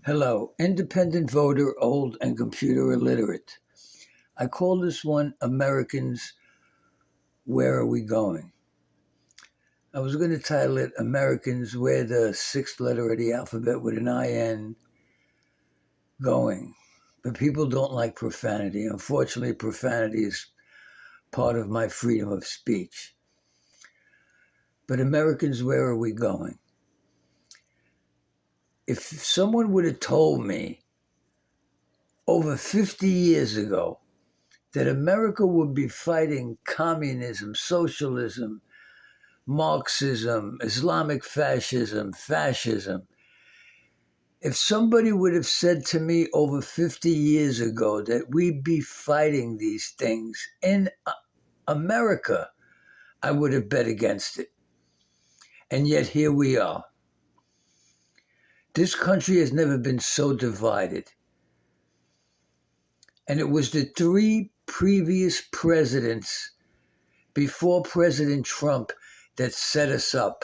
Hello, independent voter, old and computer illiterate. I call this one Americans, Where Are We Going? I was going to title it Americans, Where the Sixth Letter of the Alphabet with an IN Going. But people don't like profanity. Unfortunately, profanity is part of my freedom of speech. But Americans, where are we going? If someone would have told me over 50 years ago that America would be fighting communism, socialism, Marxism, Islamic fascism. If somebody would have said to me over 50 years ago that we'd be fighting these things in America, I would have bet against it. And yet here we are. This country has never been so divided. And it was the three previous presidents before President Trump that set us up.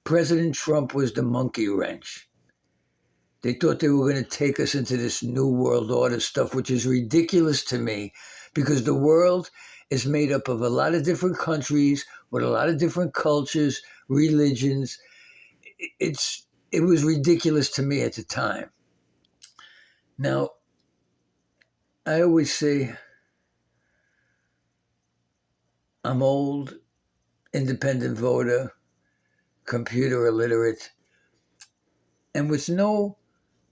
President Trump was the monkey wrench. They thought they were going to take us into this new world order stuff, which is ridiculous to me because the world is made up of a lot of different countries with a lot of different cultures, religions. It was ridiculous to me at the time. Now, I always say I'm old, independent voter, computer illiterate, and with no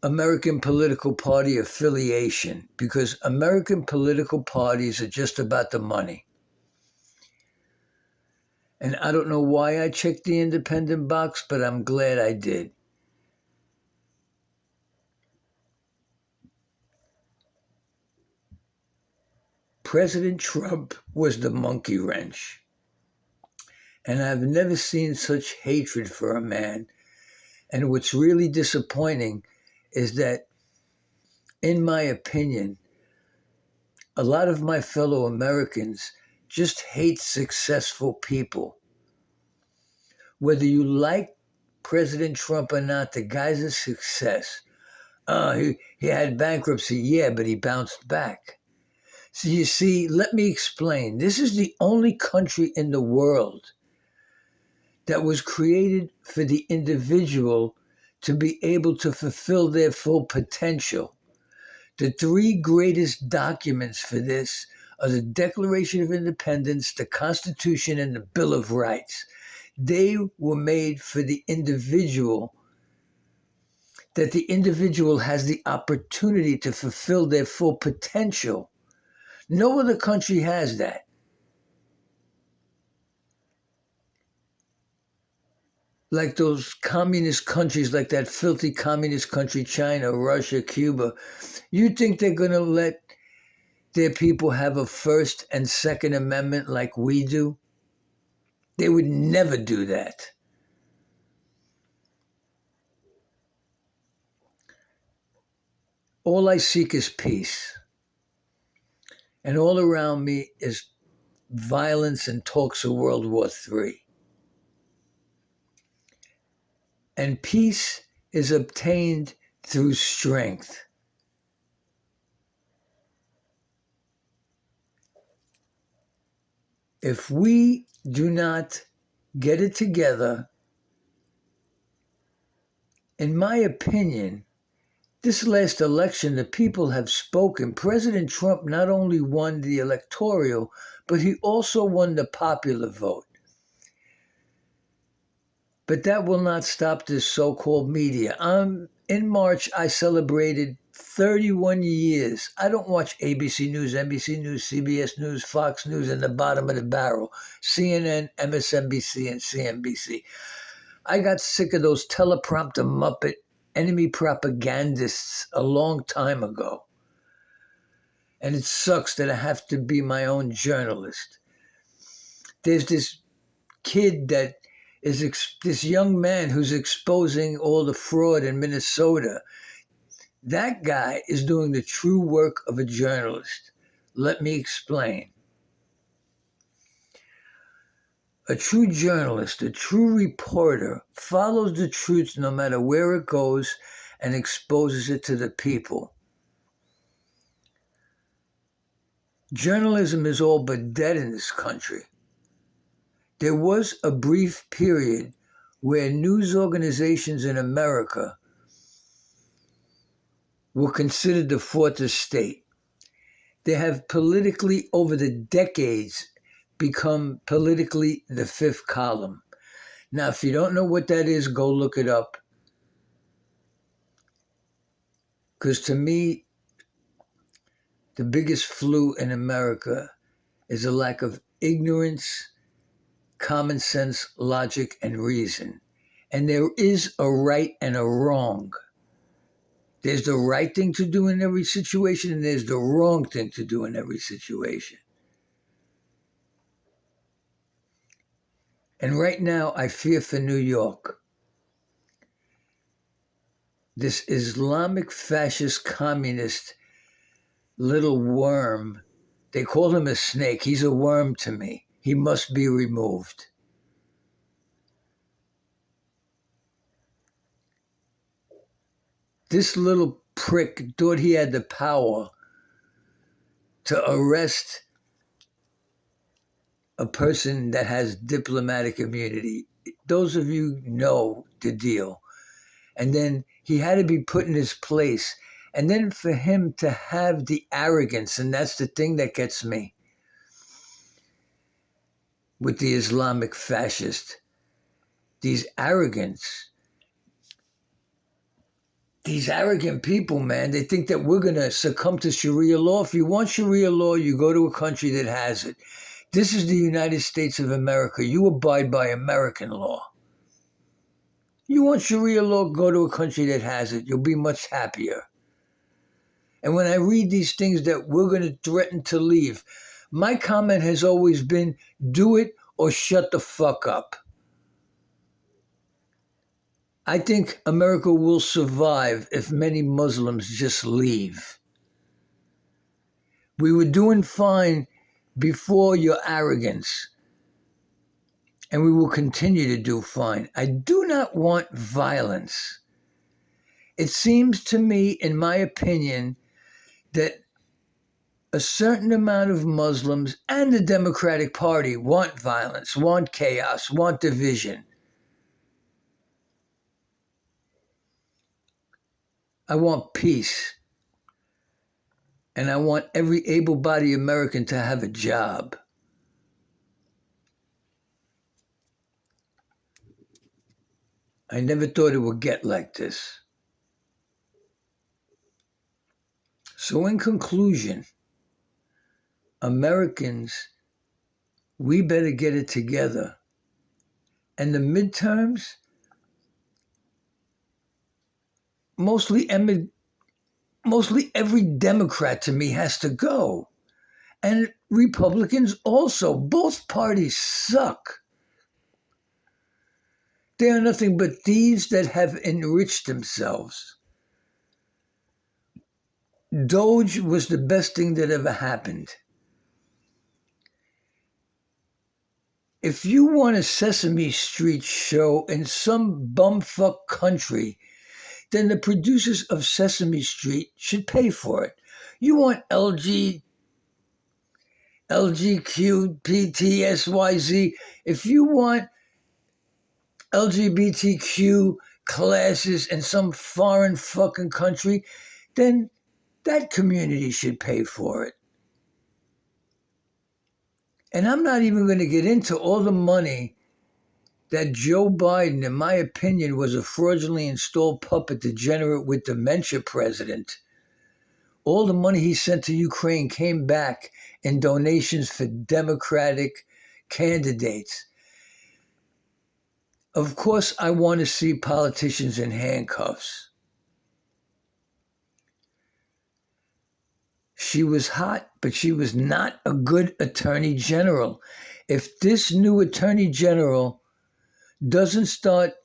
American political party affiliation, because American political parties are just about the money. And I don't know why I checked the independent box, but I'm glad I did. President Trump was the monkey wrench. And I've never seen such hatred for a man. And what's really disappointing is that, in my opinion, a lot of my fellow Americans just hate successful people. Whether you like President Trump or not, the guy's a success. He had bankruptcy, yeah, but he bounced back. So you see, let me explain. This is the only country in the world that was created for the individual to be able to fulfill their full potential. The three greatest documents for this are the Declaration of Independence, the Constitution, and the Bill of Rights. They were made for the individual, that the individual has the opportunity to fulfill their full potential. No other country has that. Like those communist countries, like that filthy communist country, China, Russia, Cuba, you think they're going to let their people have a First and Second Amendment like we do? They would never do that. All I seek is peace. And all around me is violence and talks of World War III. And peace is obtained through strength. If we do not get it together, in my opinion, this last election, the people have spoken. President Trump not only won the electoral, but he also won the popular vote. But that will not stop this so-called media. In March, I celebrated 31 years. I don't watch ABC News, NBC News, CBS News, Fox News, and the bottom of the barrel, CNN, MSNBC, and CNBC. I got sick of those teleprompter Muppet enemy propagandists a long time ago. And it sucks that I have to be my own journalist. There's this kid that is this young man who's exposing all the fraud in Minnesota. That guy is doing the true work of a journalist. Let me explain. A true journalist, a true reporter, follows the truth no matter where it goes and exposes it to the people. Journalism is all but dead in this country. There was a brief period where news organizations in America were considered the fourth estate. They have politically, over the decades, become politically the fifth column. Now, if you don't know what that is, go look it up. Because to me, the biggest flu in America is a lack of ignorance, common sense, logic, and reason. And there is a right and a wrong. There's the right thing to do in every situation, and there's the wrong thing to do in every situation. And right now, I fear for New York. This Islamic fascist communist little worm, they call him a snake. He's a worm to me. He must be removed. This little prick thought he had the power to arrest a person that has diplomatic immunity. Those of you know the deal. And then he had to be put in his place. And then for him to have the arrogance, and that's the thing that gets me with the Islamic fascist, these arrogant people, man, they think that we're going to succumb to Sharia law. If you want Sharia law, you go to a country that has it. This is the United States of America. You abide by American law. You want Sharia law, go to a country that has it. You'll be much happier. And when I read these things that we're going to threaten to leave, my comment has always been, do it or shut the fuck up. I think America will survive if many Muslims just leave. We were doing fine before your arrogance, and we will continue to do fine. I do not want violence. It seems to me, in my opinion, that a certain amount of Muslims and the Democratic Party want violence, want chaos, want division. I want peace. And I want every able-bodied American to have a job. I never thought it would get like this. So in conclusion, Americans, we better get it together. And the midterms, mostly every Democrat to me has to go. And Republicans also. Both parties suck. They are nothing but thieves that have enriched themselves. Doge was the best thing that ever happened. If you want a Sesame Street show in some bumfuck country, then the producers of Sesame Street should pay for it. You want LGBTQPTSYZ, if you want LGBTQ classes in some foreign fucking country, then that community should pay for it. And I'm not even going to get into all the money that Joe Biden, in my opinion, was a fraudulently installed puppet degenerate with dementia president. All the money he sent to Ukraine came back in donations for Democratic candidates. Of course, I want to see politicians in handcuffs. She was hot, but she was not a good attorney general. If this new attorney general doesn't start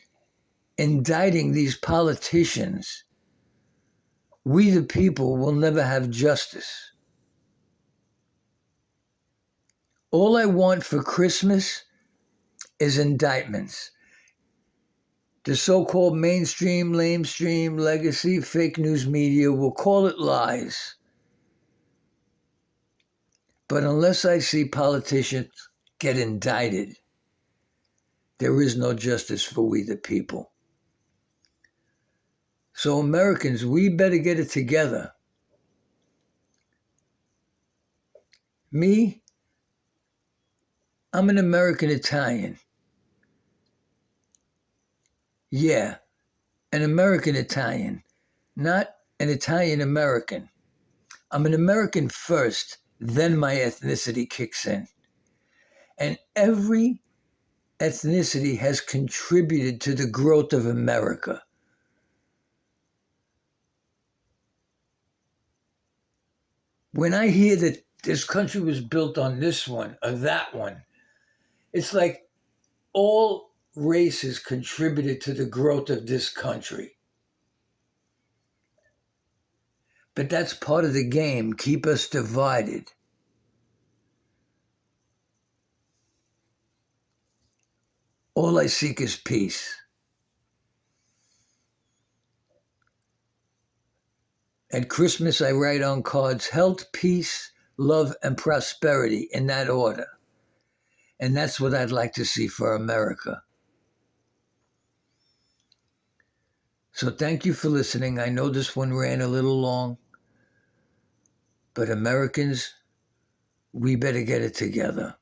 indicting these politicians, we the people will never have justice. All I want for Christmas is indictments. The so-called mainstream, lamestream, legacy, fake news media will call it lies. But unless I see politicians get indicted, there is no justice for we the people. So Americans, we better get it together. Me, I'm an American Italian. Yeah, an American Italian, not an Italian American. I'm an American first, then my ethnicity kicks in. And every ethnicity has contributed to the growth of America. When I hear that this country was built on this one or that one, it's like all races contributed to the growth of this country. But that's part of the game, keep us divided. All I seek is peace. At Christmas, I write on cards, health, peace, love, and prosperity in that order. And that's what I'd like to see for America. So thank you for listening. I know this one ran a little long, but Americans, we better get it together.